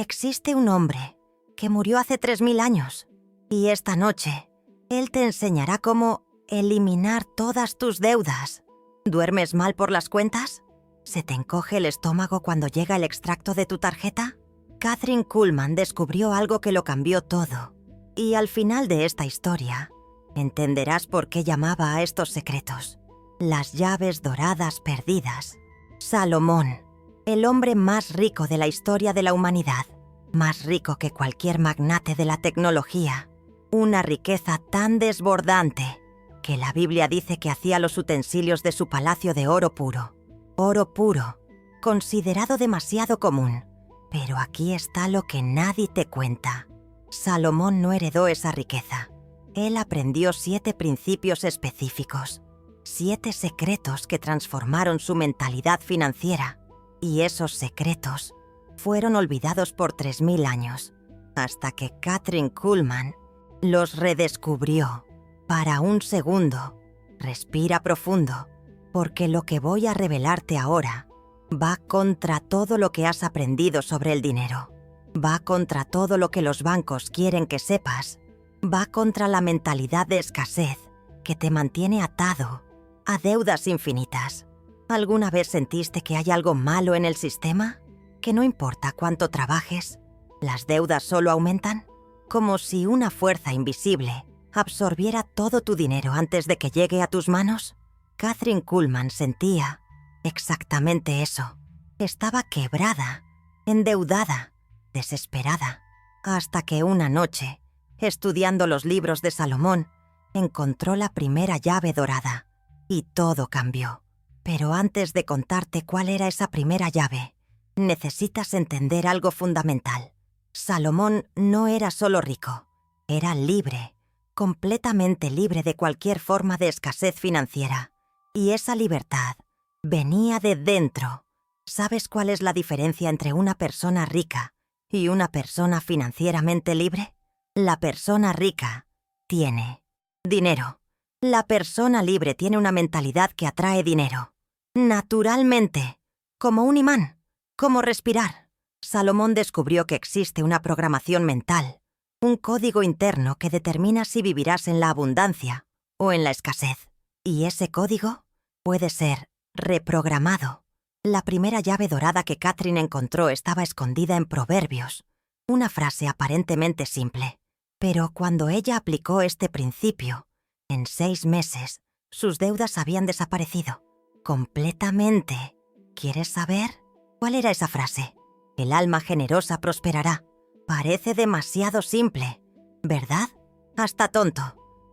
existe un hombre que murió hace 3000 años y esta noche él te enseñará cómo eliminar todas tus deudas. ¿Duermes mal por las cuentas? ¿Se te encoge el estómago cuando llega el extracto de tu tarjeta? Kathryn Kuhlman descubrió algo que lo cambió todo. Y al final de esta historia, entenderás por qué llamaba a estos secretos las llaves doradas perdidas. Salomón, el hombre más rico de la historia de la humanidad, más rico que cualquier magnate de la tecnología, una riqueza tan desbordante que la Biblia dice que hacía los utensilios de su palacio de oro puro, considerado demasiado común. Pero aquí está lo que nadie te cuenta. Salomón no heredó esa riqueza. Él aprendió 7 principios específicos, 7 secretos que transformaron su mentalidad financiera. Y esos secretos fueron olvidados por 3000 años, hasta que Kathryn Kuhlman los redescubrió. Para un segundo, respira profundo, porque lo que voy a revelarte ahora va contra todo lo que has aprendido sobre el dinero. Va contra todo lo que los bancos quieren que sepas. Va contra la mentalidad de escasez que te mantiene atado a deudas infinitas. ¿Alguna vez sentiste que hay algo malo en el sistema? ¿Que no importa cuánto trabajes, las deudas solo aumentan? Como si una fuerza invisible absorbiera todo tu dinero antes de que llegue a tus manos. Kathryn Kuhlman sentía exactamente eso. Estaba quebrada, endeudada, desesperada, hasta que una noche, estudiando los libros de Salomón, encontró la primera llave dorada y todo cambió. Pero antes de contarte cuál era esa primera llave, necesitas entender algo fundamental. Salomón no era solo rico, era libre, completamente libre de cualquier forma de escasez financiera. Y esa libertad venía de dentro. ¿Sabes cuál es la diferencia entre una persona rica y una persona financieramente libre? La persona rica tiene dinero. La persona libre tiene una mentalidad que atrae dinero. Naturalmente, como un imán, como respirar. Salomón descubrió que existe una programación mental, un código interno que determina si vivirás en la abundancia o en la escasez. Y ese código puede ser reprogramado. La primera llave dorada que Kathryn encontró estaba escondida en Proverbios, una frase aparentemente simple. Pero cuando ella aplicó este principio, en 6 meses, sus deudas habían desaparecido. Completamente. ¿Quieres saber? ¿Cuál era esa frase? El alma generosa prosperará. Parece demasiado simple, ¿verdad? Hasta tonto.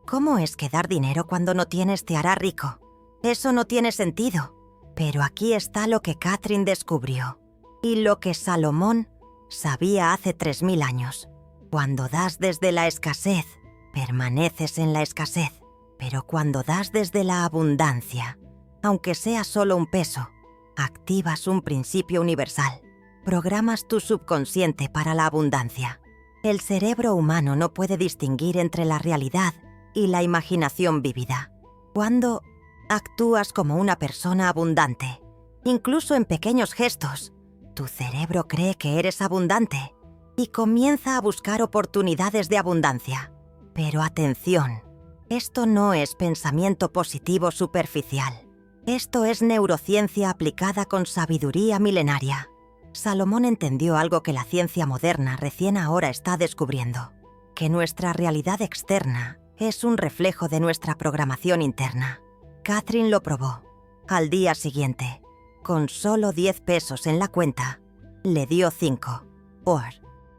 ¿Cómo es que dar dinero cuando no tienes te hará rico? Eso no tiene sentido. Pero aquí está lo que Kathryn descubrió y lo que Salomón sabía hace 3000 años. Cuando das desde la escasez, permaneces en la escasez. Pero cuando das desde la abundancia, aunque sea solo un peso, activas un principio universal. Programas tu subconsciente para la abundancia. El cerebro humano no puede distinguir entre la realidad y la imaginación vívida. Cuando actúas como una persona abundante, incluso en pequeños gestos, tu cerebro cree que eres abundante y comienza a buscar oportunidades de abundancia. Pero atención, esto no es pensamiento positivo superficial. Esto es neurociencia aplicada con sabiduría milenaria. Salomón entendió algo que la ciencia moderna recién ahora está descubriendo, que nuestra realidad externa es un reflejo de nuestra programación interna. Kathryn lo probó. Al día siguiente, con solo 10 pesos en la cuenta, le dio 5.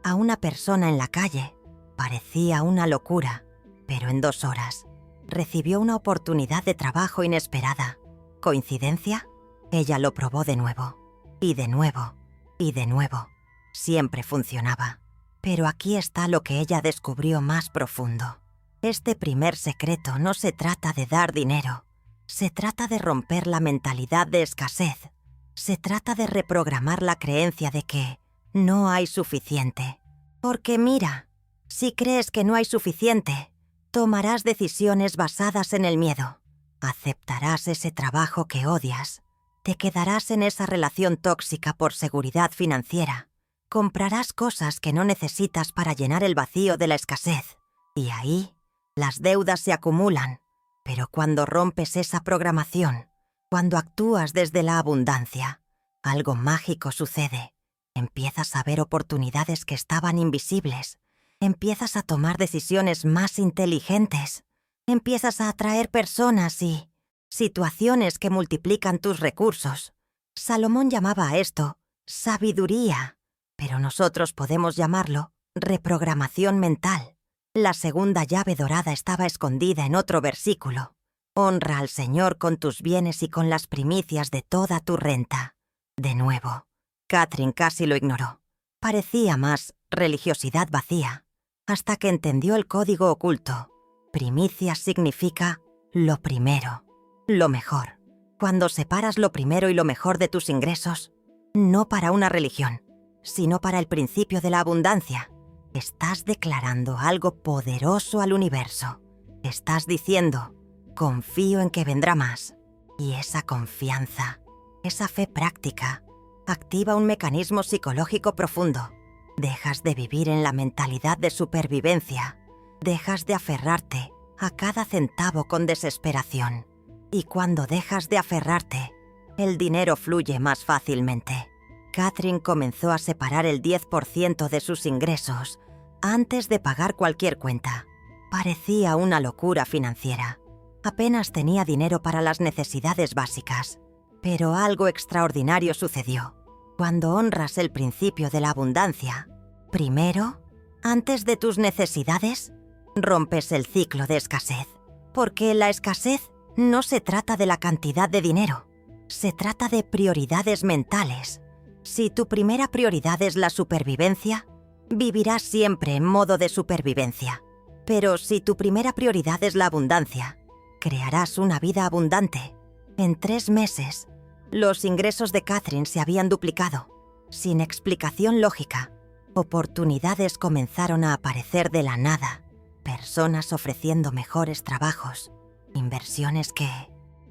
A una persona en la calle parecía una locura, pero en 2 horas recibió una oportunidad de trabajo inesperada. ¿Coincidencia? Ella lo probó de nuevo, y de nuevo, y de nuevo. Siempre funcionaba. Pero aquí está lo que ella descubrió más profundo. Este primer secreto no se trata de dar dinero. Se trata de romper la mentalidad de escasez. Se trata de reprogramar la creencia de que no hay suficiente. Porque mira, si crees que no hay suficiente, tomarás decisiones basadas en el miedo. Aceptarás ese trabajo que odias. Te quedarás en esa relación tóxica por seguridad financiera. Comprarás cosas que no necesitas para llenar el vacío de la escasez. Y ahí, las deudas se acumulan. Pero cuando rompes esa programación, cuando actúas desde la abundancia, algo mágico sucede. Empiezas a ver oportunidades que estaban invisibles. Empiezas a tomar decisiones más inteligentes. Empiezas a atraer personas y situaciones que multiplican tus recursos. Salomón llamaba a esto sabiduría, pero nosotros podemos llamarlo reprogramación mental. La segunda llave dorada estaba escondida en otro versículo. Honra al Señor con tus bienes y con las primicias de toda tu renta. De nuevo, Catherine casi lo ignoró. Parecía más religiosidad vacía, hasta que entendió el código oculto. Primicias significa lo primero, lo mejor. Cuando separas lo primero y lo mejor de tus ingresos, no para una religión, sino para el principio de la abundancia, estás declarando algo poderoso al universo. Estás diciendo, confío en que vendrá más. Y esa confianza, esa fe práctica, activa un mecanismo psicológico profundo. Dejas de vivir en la mentalidad de supervivencia. Dejas de aferrarte a cada centavo con desesperación. Y cuando dejas de aferrarte, el dinero fluye más fácilmente. Catherine comenzó a separar el 10% de sus ingresos antes de pagar cualquier cuenta. Parecía una locura financiera. Apenas tenía dinero para las necesidades básicas. Pero algo extraordinario sucedió. Cuando honras el principio de la abundancia, primero, antes de tus necesidades, rompes el ciclo de escasez. Porque la escasez no se trata de la cantidad de dinero, se trata de prioridades mentales. Si tu primera prioridad es la supervivencia, vivirás siempre en modo de supervivencia. Pero si tu primera prioridad es la abundancia, crearás una vida abundante. En 3 meses, los ingresos de Catherine se habían duplicado. Sin explicación lógica, oportunidades comenzaron a aparecer de la nada. Personas ofreciendo mejores trabajos, inversiones que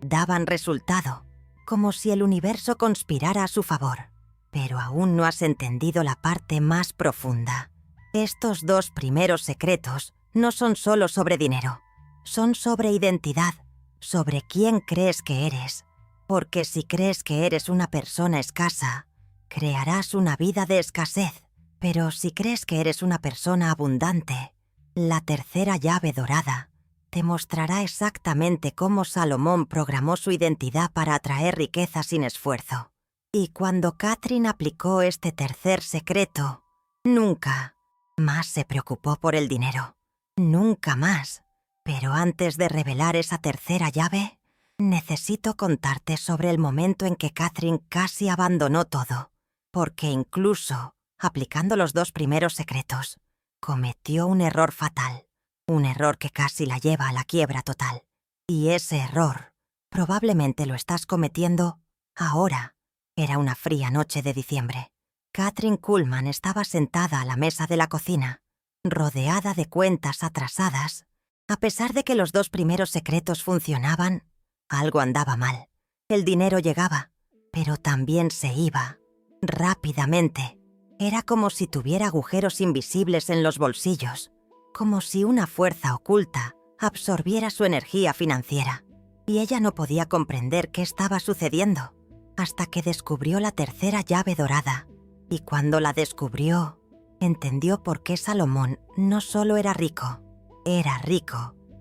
daban resultado, como si el universo conspirara a su favor. Pero aún no has entendido la parte más profunda. Estos 2 primeros secretos no son solo sobre dinero, son sobre identidad, sobre quién crees que eres. Porque si crees que eres una persona escasa, crearás una vida de escasez. Pero si crees que eres una persona abundante, la tercera llave dorada te mostrará exactamente cómo Salomón programó su identidad para atraer riqueza sin esfuerzo. Y cuando Catherine aplicó este tercer secreto, nunca más se preocupó por el dinero. Nunca más. Pero antes de revelar esa tercera llave, necesito contarte sobre el momento en que Catherine casi abandonó todo. Porque incluso, aplicando los 2 primeros secretos, cometió un error fatal. Un error que casi la lleva a la quiebra total. Y ese error, probablemente lo estás cometiendo ahora. Era una fría noche de diciembre. Catherine Kuhlman estaba sentada a la mesa de la cocina, rodeada de cuentas atrasadas. A pesar de que los 2 primeros secretos funcionaban, algo andaba mal. El dinero llegaba, pero también se iba, rápidamente. Era como si tuviera agujeros invisibles en los bolsillos, como si una fuerza oculta absorbiera su energía financiera. Y ella no podía comprender qué estaba sucediendo, hasta que descubrió la tercera llave dorada. Y cuando la descubrió, entendió por qué Salomón no solo era rico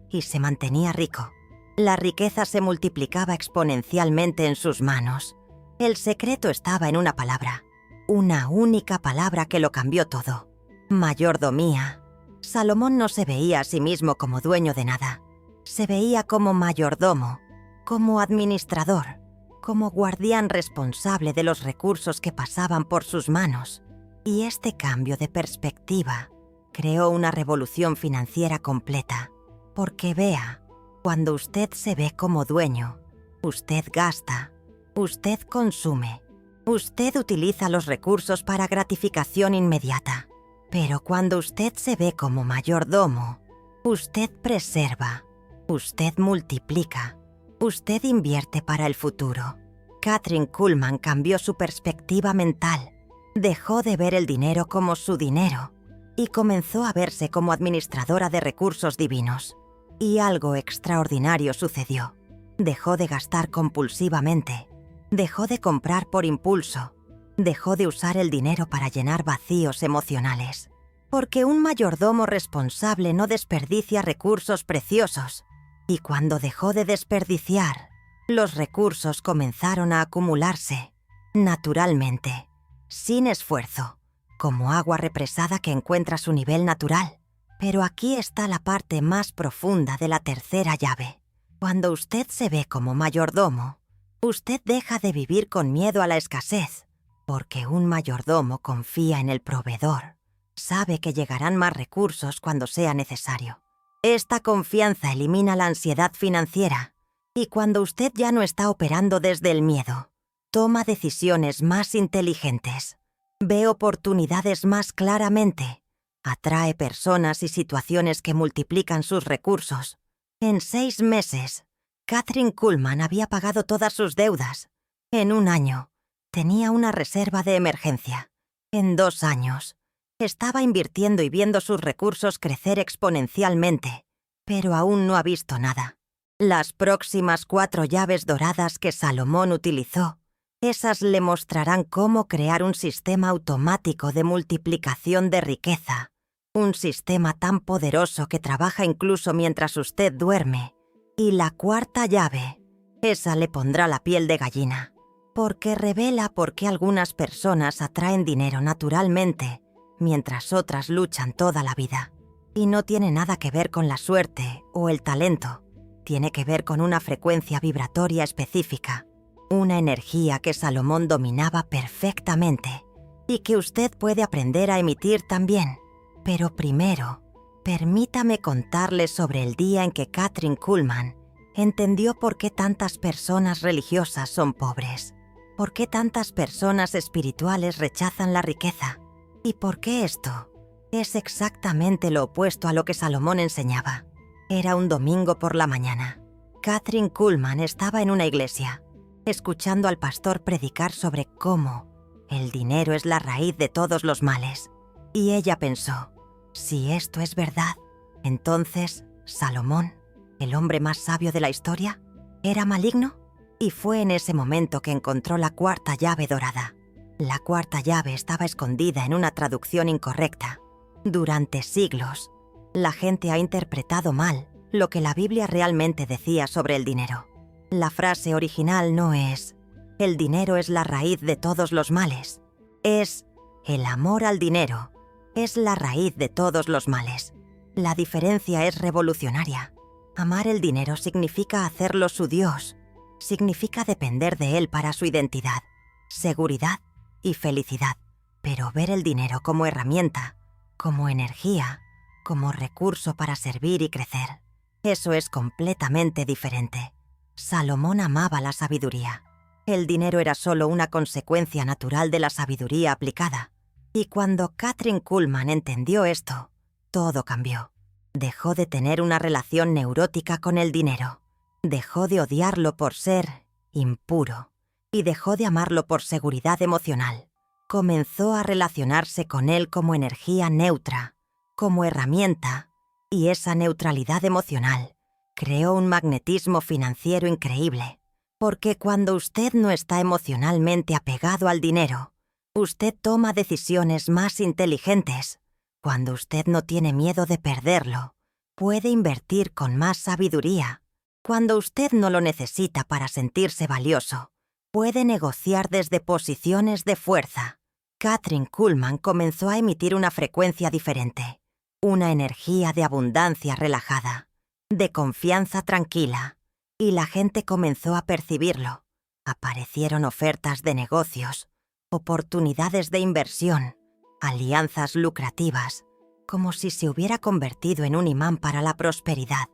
y se mantenía rico. La riqueza se multiplicaba exponencialmente en sus manos. El secreto estaba en una palabra, una única palabra que lo cambió todo: mayordomía. Salomón no se veía a sí mismo como dueño de nada. Se veía como mayordomo, como administrador, como guardián responsable de los recursos que pasaban por sus manos. Y este cambio de perspectiva creó una revolución financiera completa. Porque vea, cuando usted se ve como dueño, usted gasta, usted consume, usted utiliza los recursos para gratificación inmediata. Pero cuando usted se ve como mayordomo, usted preserva, usted multiplica, usted invierte para el futuro. Catherine Kuhlman cambió su perspectiva mental. Dejó de ver el dinero como su dinero y comenzó a verse como administradora de recursos divinos. Y algo extraordinario sucedió. Dejó de gastar compulsivamente, dejó de comprar por impulso, dejó de usar el dinero para llenar vacíos emocionales. Porque un mayordomo responsable no desperdicia recursos preciosos. Y cuando dejó de desperdiciar, los recursos comenzaron a acumularse, naturalmente, sin esfuerzo, como agua represada que encuentra su nivel natural. Pero aquí está la parte más profunda de la tercera llave. Cuando usted se ve como mayordomo, usted deja de vivir con miedo a la escasez, porque un mayordomo confía en el proveedor. Sabe que llegarán más recursos cuando sea necesario. Esta confianza elimina la ansiedad financiera, y cuando usted ya no está operando desde el miedo, toma decisiones más inteligentes, ve oportunidades más claramente, atrae personas y situaciones que multiplican sus recursos. En 6 meses, Kathryn Kuhlman había pagado todas sus deudas. En 1 año, tenía una reserva de emergencia. En 2 años, estaba invirtiendo y viendo sus recursos crecer exponencialmente, pero aún no ha visto nada. Las próximas 4 llaves doradas que Salomón utilizó, esas le mostrarán cómo crear un sistema automático de multiplicación de riqueza, un sistema tan poderoso que trabaja incluso mientras usted duerme. Y la 4ª llave, esa le pondrá la piel de gallina, porque revela por qué algunas personas atraen dinero naturalmente, mientras otras luchan toda la vida. Y no tiene nada que ver con la suerte o el talento, tiene que ver con una frecuencia vibratoria específica, una energía que Salomón dominaba perfectamente y que usted puede aprender a emitir también. Pero primero, permítame contarle sobre el día en que Kathryn Kuhlman entendió por qué tantas personas religiosas son pobres, por qué tantas personas espirituales rechazan la riqueza, y por qué esto es exactamente lo opuesto a lo que Salomón enseñaba. Era un domingo por la mañana. Kathryn Kuhlman estaba en una iglesia, escuchando al pastor predicar sobre cómo el dinero es la raíz de todos los males. Y ella pensó, si esto es verdad, entonces Salomón, el hombre más sabio de la historia, ¿era maligno? Y fue en ese momento que encontró la 4ª llave dorada. La 4ª llave estaba escondida en una traducción incorrecta. Durante siglos, la gente ha interpretado mal lo que la Biblia realmente decía sobre el dinero. La frase original no es «el dinero es la raíz de todos los males», es «el amor al dinero es la raíz de todos los males». La diferencia es revolucionaria. Amar el dinero significa hacerlo su Dios, significa depender de él para su identidad, seguridad y felicidad. Pero ver el dinero como herramienta, como energía, como recurso para servir y crecer, eso es completamente diferente. Salomón amaba la sabiduría. El dinero era solo una consecuencia natural de la sabiduría aplicada. Y cuando Kathryn Kuhlman entendió esto, todo cambió. Dejó de tener una relación neurótica con el dinero. Dejó de odiarlo por ser impuro. Y dejó de amarlo por seguridad emocional. Comenzó a relacionarse con él como energía neutra, como herramienta, y esa neutralidad emocional creó un magnetismo financiero increíble. Porque cuando usted no está emocionalmente apegado al dinero, usted toma decisiones más inteligentes. Cuando usted no tiene miedo de perderlo, puede invertir con más sabiduría. Cuando usted no lo necesita para sentirse valioso, puede negociar desde posiciones de fuerza. Kathryn Kuhlman comenzó a emitir una frecuencia diferente, una energía de abundancia relajada, de confianza tranquila, y la gente comenzó a percibirlo. Aparecieron ofertas de negocios, oportunidades de inversión, alianzas lucrativas, como si se hubiera convertido en un imán para la prosperidad.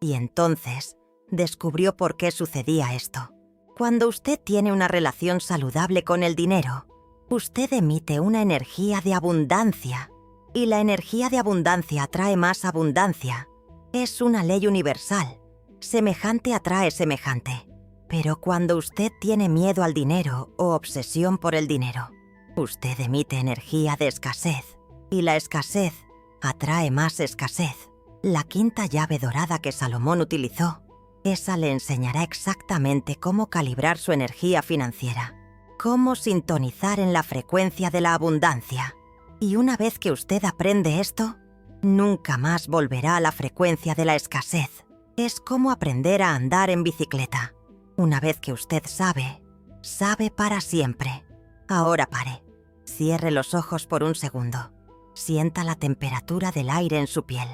Y entonces descubrió por qué sucedía esto. Cuando usted tiene una relación saludable con el dinero, usted emite una energía de abundancia, y la energía de abundancia atrae más abundancia. Es una ley universal. Semejante atrae semejante. Pero cuando usted tiene miedo al dinero o obsesión por el dinero, Usted emite energía de escasez, y la escasez atrae más escasez. La quinta llave dorada que Salomón utilizó, esa le enseñará exactamente cómo calibrar su energía financiera, cómo sintonizar en la frecuencia de la abundancia. Y una vez que usted aprende esto, nunca más volverá a la frecuencia de la escasez. Es como aprender a andar en bicicleta. Una vez que usted sabe, sabe para siempre. Ahora pare. Cierre los ojos por un segundo. Sienta la temperatura del aire en su piel,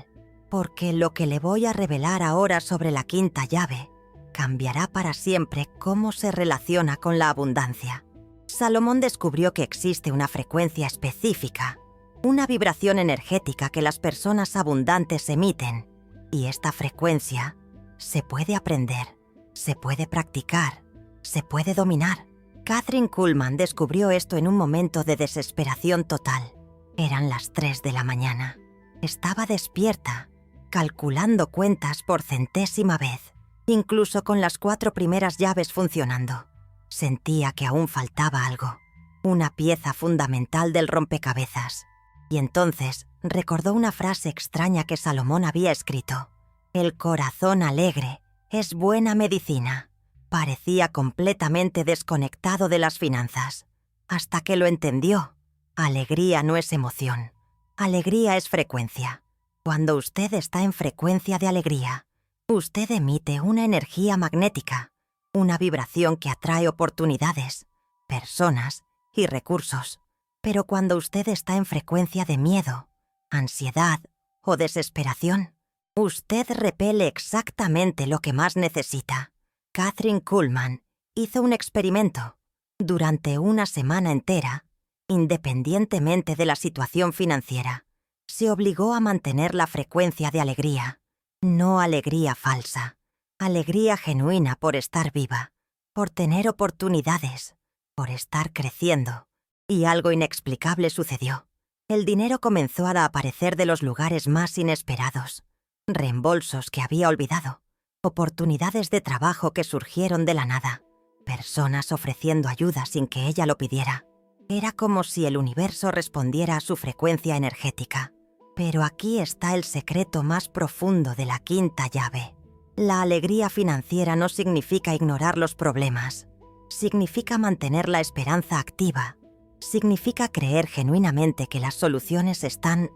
porque lo que le voy a revelar ahora sobre la quinta llave cambiará para siempre cómo se relaciona con la abundancia. Salomón descubrió que existe una frecuencia específica, una vibración energética que las personas abundantes emiten, y esta frecuencia se puede aprender, se puede practicar, se puede dominar. Kathryn Kuhlman descubrió esto en un momento de desesperación total. Eran las 3 de la mañana. Estaba despierta, calculando cuentas por centésima vez, incluso con las 4 primeras llaves funcionando. Sentía que aún faltaba algo, una pieza fundamental del rompecabezas. Y entonces recordó una frase extraña que Salomón había escrito: «El corazón alegre es buena medicina». Parecía completamente desconectado de las finanzas, hasta que lo entendió. Alegría no es emoción. Alegría es frecuencia. Cuando usted está en frecuencia de alegría, usted emite una energía magnética, una vibración que atrae oportunidades, personas y recursos. Pero cuando usted está en frecuencia de miedo, ansiedad o desesperación, usted repele exactamente lo que más necesita. Kathryn Kuhlman hizo un experimento. Durante una semana entera, independientemente de la situación financiera, se obligó a mantener la frecuencia de alegría. No alegría falsa, alegría genuina por estar viva, por tener oportunidades, por estar creciendo. Y algo inexplicable sucedió. El dinero comenzó a aparecer de los lugares más inesperados. Reembolsos que había olvidado. Oportunidades de trabajo que surgieron de la nada. Personas ofreciendo ayuda sin que ella lo pidiera. Era como si el universo respondiera a su frecuencia energética. Pero aquí está el secreto más profundo de la quinta llave. La alegría financiera no significa ignorar los problemas. Significa mantener la esperanza activa. Significa creer genuinamente que las soluciones están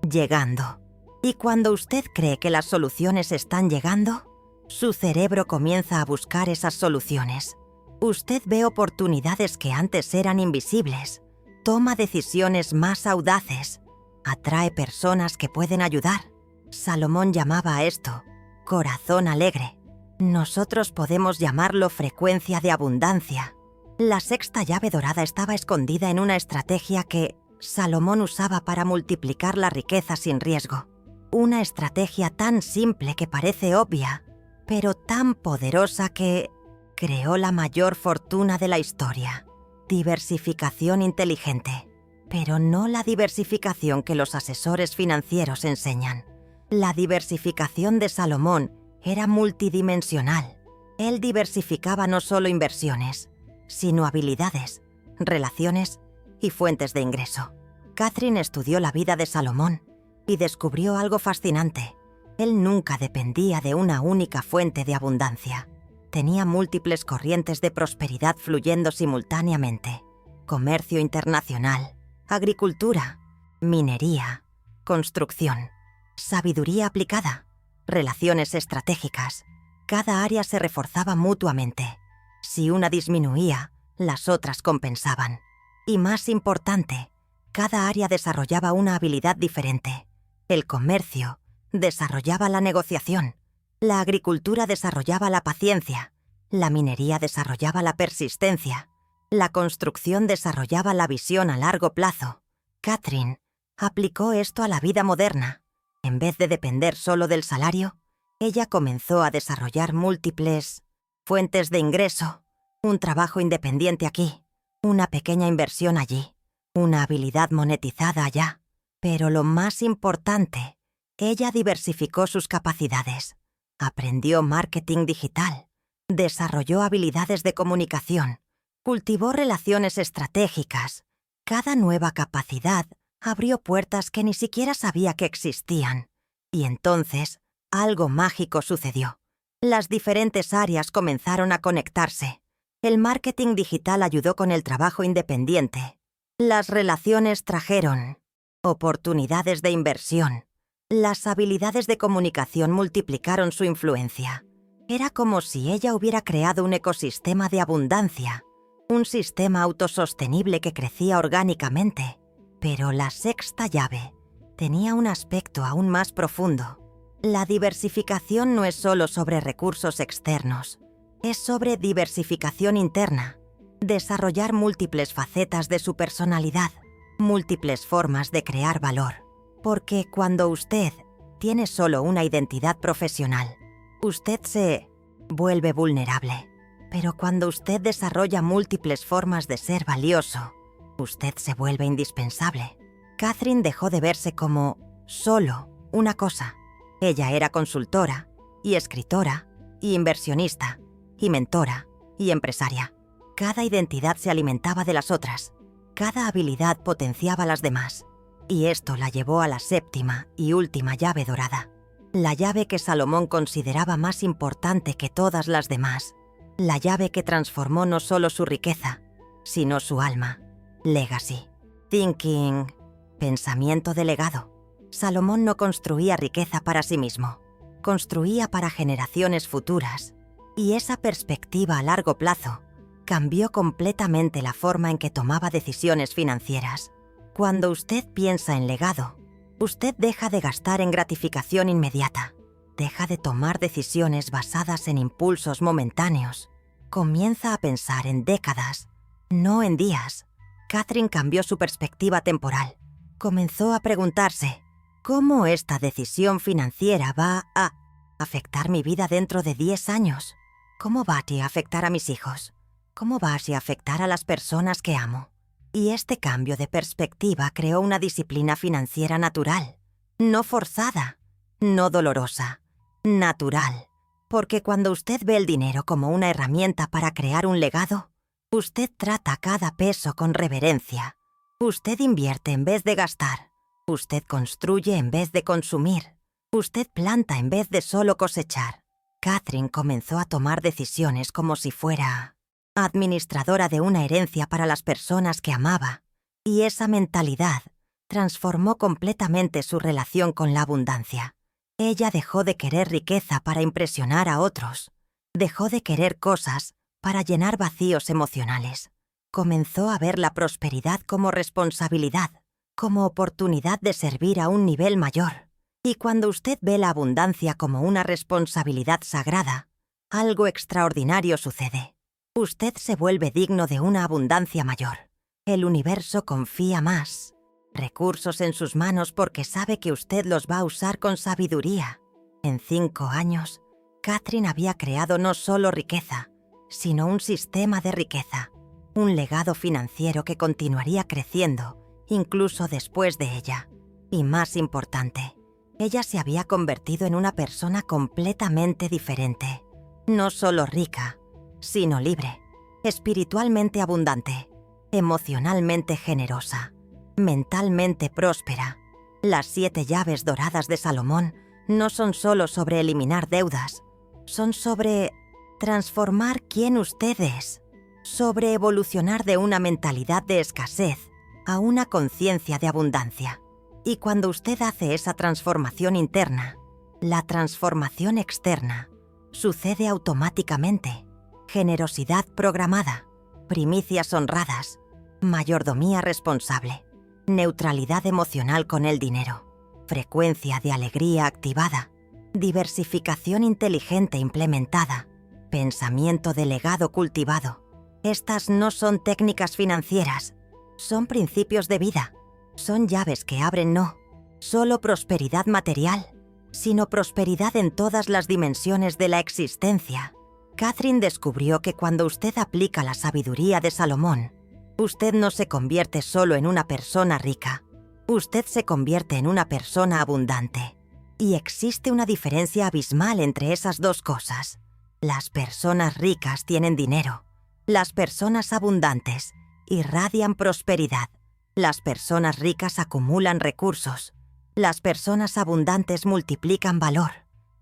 llegando. Y cuando usted cree que las soluciones están llegando, su cerebro comienza a buscar esas soluciones. Usted ve oportunidades que antes eran invisibles, toma decisiones más audaces, atrae personas que pueden ayudar. Salomón llamaba a esto corazón alegre. Nosotros podemos llamarlo frecuencia de abundancia. La sexta llave dorada estaba escondida en una estrategia que Salomón usaba para multiplicar la riqueza sin riesgo. Una estrategia tan simple que parece obvia, pero tan poderosa que creó la mayor fortuna de la historia. Diversificación inteligente, pero no la diversificación que los asesores financieros enseñan. La diversificación de Salomón era multidimensional. Él diversificaba no solo inversiones, sino habilidades, relaciones y fuentes de ingreso. Kathryn estudió la vida de Salomón y descubrió algo fascinante. Él nunca dependía de una única fuente de abundancia. Tenía múltiples corrientes de prosperidad fluyendo simultáneamente. Comercio internacional, agricultura, minería, construcción, sabiduría aplicada, relaciones estratégicas. Cada área se reforzaba mutuamente. Si una disminuía, las otras compensaban. Y más importante, cada área desarrollaba una habilidad diferente. El comercio desarrollaba la negociación, la agricultura desarrollaba la paciencia, la minería desarrollaba la persistencia, la construcción desarrollaba la visión a largo plazo. Kathryn aplicó esto a la vida moderna. En vez de depender solo del salario, ella comenzó a desarrollar múltiples fuentes de ingreso, un trabajo independiente aquí, una pequeña inversión allí, una habilidad monetizada allá. Pero lo más importante, ella diversificó sus capacidades, aprendió marketing digital, desarrolló habilidades de comunicación, cultivó relaciones estratégicas Cada nueva capacidad abrió puertas que ni siquiera sabía que existían. Y entonces, algo mágico sucedió. Las diferentes áreas comenzaron a conectarse. El marketing digital ayudó con el trabajo independiente. Las relaciones trajeron oportunidades de inversión. Las habilidades de comunicación multiplicaron su influencia. Era como si ella hubiera creado un ecosistema de abundancia, un sistema autosostenible que crecía orgánicamente. Pero la sexta llave tenía un aspecto aún más profundo. La diversificación no es solo sobre recursos externos, es sobre diversificación interna. Desarrollar múltiples facetas de su personalidad, múltiples formas de crear valor. Porque cuando usted tiene solo una identidad profesional, usted se vuelve vulnerable. Pero cuando usted desarrolla múltiples formas de ser valioso, usted se vuelve indispensable. Catherine dejó de verse como solo una cosa. Ella era consultora, y escritora, y inversionista, y mentora, y empresaria. Cada identidad se alimentaba de las otras. Cada habilidad potenciaba las demás. Y esto la llevó a la séptima y última llave dorada. La llave que Salomón consideraba más importante que todas las demás. La llave que transformó no solo su riqueza, sino su alma. Legacy. Thinking. Pensamiento de legado. Salomón no construía riqueza para sí mismo. Construía para generaciones futuras. Y esa perspectiva a largo plazo cambió completamente la forma en que tomaba decisiones financieras. Cuando usted piensa en legado, usted deja de gastar en gratificación inmediata. Deja de tomar decisiones basadas en impulsos momentáneos. Comienza a pensar en décadas, no en días. Catherine cambió su perspectiva temporal. Comenzó a preguntarse, ¿cómo esta decisión financiera va a afectar mi vida dentro de 10 años? ¿Cómo va a afectar a mis hijos? ¿Cómo va a afectar a las personas que amo? Y este cambio de perspectiva creó una disciplina financiera natural, no forzada, no dolorosa, natural. Porque cuando usted ve el dinero como una herramienta para crear un legado, usted trata cada peso con reverencia. Usted invierte en vez de gastar. Usted construye en vez de consumir. Usted planta en vez de solo cosechar. Catherine comenzó a tomar decisiones como si fuera administradora de una herencia para las personas que amaba, y esa mentalidad transformó completamente su relación con la abundancia. Ella dejó de querer riqueza para impresionar a otros. Dejó de querer cosas para llenar vacíos emocionales. Comenzó a ver la prosperidad como responsabilidad, como oportunidad de servir a un nivel mayor. Y cuando usted ve la abundancia como una responsabilidad sagrada, algo extraordinario sucede. Usted se vuelve digno de una abundancia mayor. El universo confía más recursos en sus manos porque sabe que usted los va a usar con sabiduría. En 5 años, Catherine había creado no solo riqueza, sino un sistema de riqueza, un legado financiero que continuaría creciendo, incluso después de ella. Y más importante, ella se había convertido en una persona completamente diferente. No solo rica, sino libre, espiritualmente abundante, emocionalmente generosa, mentalmente próspera. Las 7 llaves doradas de Salomón no son solo sobre eliminar deudas, son sobre transformar quién usted es, sobre evolucionar de una mentalidad de escasez a una conciencia de abundancia. Y cuando usted hace esa transformación interna, la transformación externa sucede automáticamente. Generosidad programada, primicias honradas, mayordomía responsable, neutralidad emocional con el dinero, frecuencia de alegría activada, diversificación inteligente implementada, pensamiento de legado cultivado. Estas no son técnicas financieras, son principios de vida, son llaves que abren no solo prosperidad material, sino prosperidad en todas las dimensiones de la existencia. Catherine descubrió que cuando usted aplica la sabiduría de Salomón, usted no se convierte solo en una persona rica, usted se convierte en una persona abundante. Y existe una diferencia abismal entre esas dos cosas. Las personas ricas tienen dinero. Las personas abundantes irradian prosperidad. Las personas ricas acumulan recursos. Las personas abundantes multiplican valor.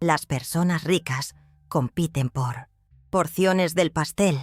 Las personas ricas compiten por porciones del pastel.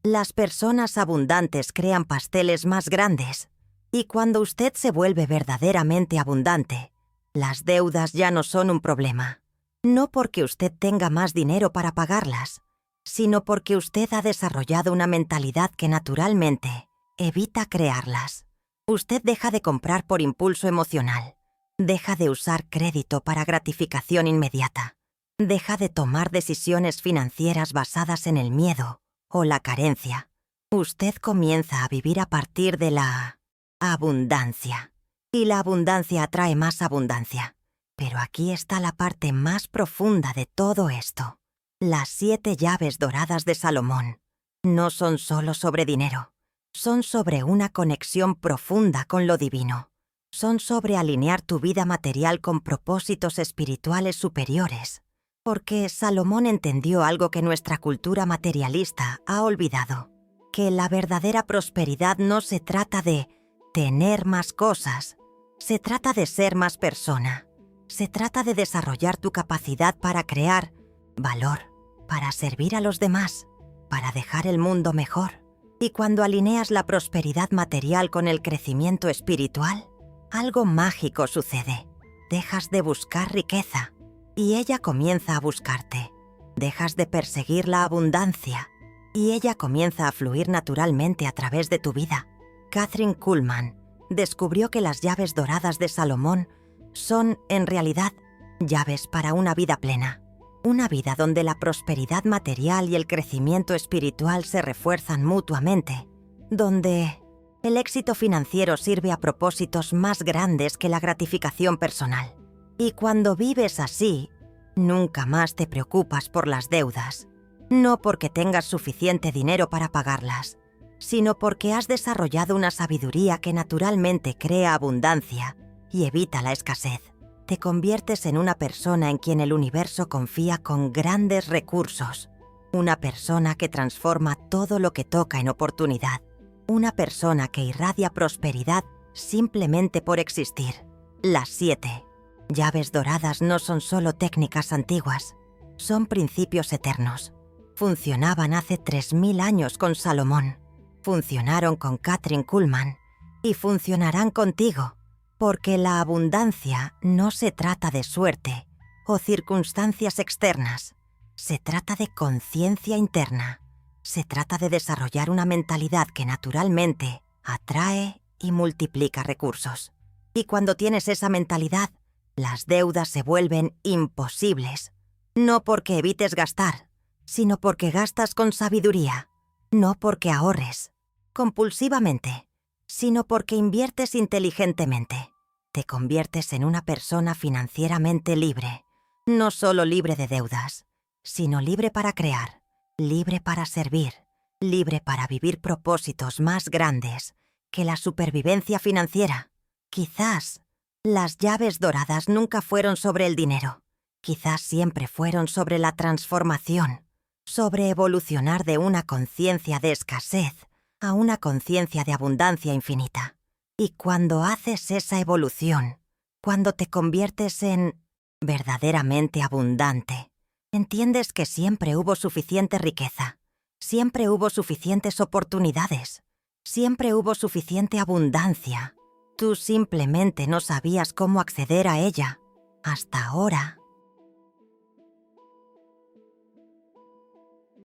Las personas abundantes crean pasteles más grandes. Y cuando usted se vuelve verdaderamente abundante, las deudas ya no son un problema. No porque usted tenga más dinero para pagarlas, sino porque usted ha desarrollado una mentalidad que naturalmente evita crearlas. Usted deja de comprar por impulso emocional. Deja de usar crédito para gratificación inmediata. Deja de tomar decisiones financieras basadas en el miedo o la carencia. Usted comienza a vivir a partir de la abundancia. Y la abundancia atrae más abundancia. Pero aquí está la parte más profunda de todo esto. Las 7 llaves doradas de Salomón no son solo sobre dinero. Son sobre una conexión profunda con lo divino. Son sobre alinear tu vida material con propósitos espirituales superiores. Porque Salomón entendió algo que nuestra cultura materialista ha olvidado. Que la verdadera prosperidad no se trata de tener más cosas. Se trata de ser más persona. Se trata de desarrollar tu capacidad para crear valor, para servir a los demás, para dejar el mundo mejor. Y cuando alineas la prosperidad material con el crecimiento espiritual, algo mágico sucede. Dejas de buscar riqueza y ella comienza a buscarte. Dejas de perseguir la abundancia y ella comienza a fluir naturalmente a través de tu vida. Kathryn Kuhlman descubrió que las llaves doradas de Salomón son, en realidad, llaves para una vida plena. Una vida donde la prosperidad material y el crecimiento espiritual se refuerzan mutuamente. Donde el éxito financiero sirve a propósitos más grandes que la gratificación personal. Y cuando vives así, nunca más te preocupas por las deudas. No porque tengas suficiente dinero para pagarlas, sino porque has desarrollado una sabiduría que naturalmente crea abundancia y evita la escasez. Te conviertes en una persona en quien el universo confía con grandes recursos. Una persona que transforma todo lo que toca en oportunidad. Una persona que irradia prosperidad simplemente por existir. Las 7 llaves doradas no son solo técnicas antiguas, son principios eternos. Funcionaban hace 3000 años con Salomón. Funcionaron con Kathryn Kuhlman y funcionarán contigo. Porque la abundancia no se trata de suerte o circunstancias externas. Se trata de conciencia interna. Se trata de desarrollar una mentalidad que naturalmente atrae y multiplica recursos. Y cuando tienes esa mentalidad, las deudas se vuelven imposibles. No porque evites gastar, sino porque gastas con sabiduría. No porque ahorres compulsivamente, sino porque inviertes inteligentemente. Te conviertes en una persona financieramente libre, no solo libre de deudas, sino libre para crear, libre para servir, libre para vivir propósitos más grandes que la supervivencia financiera. Quizás las llaves doradas nunca fueron sobre el dinero, quizás siempre fueron sobre la transformación, sobre evolucionar de una conciencia de escasez a una conciencia de abundancia infinita. Y cuando haces esa evolución, cuando te conviertes en verdaderamente abundante, entiendes que siempre hubo suficiente riqueza, siempre hubo suficientes oportunidades, siempre hubo suficiente abundancia. Tú simplemente no sabías cómo acceder a ella. Hasta ahora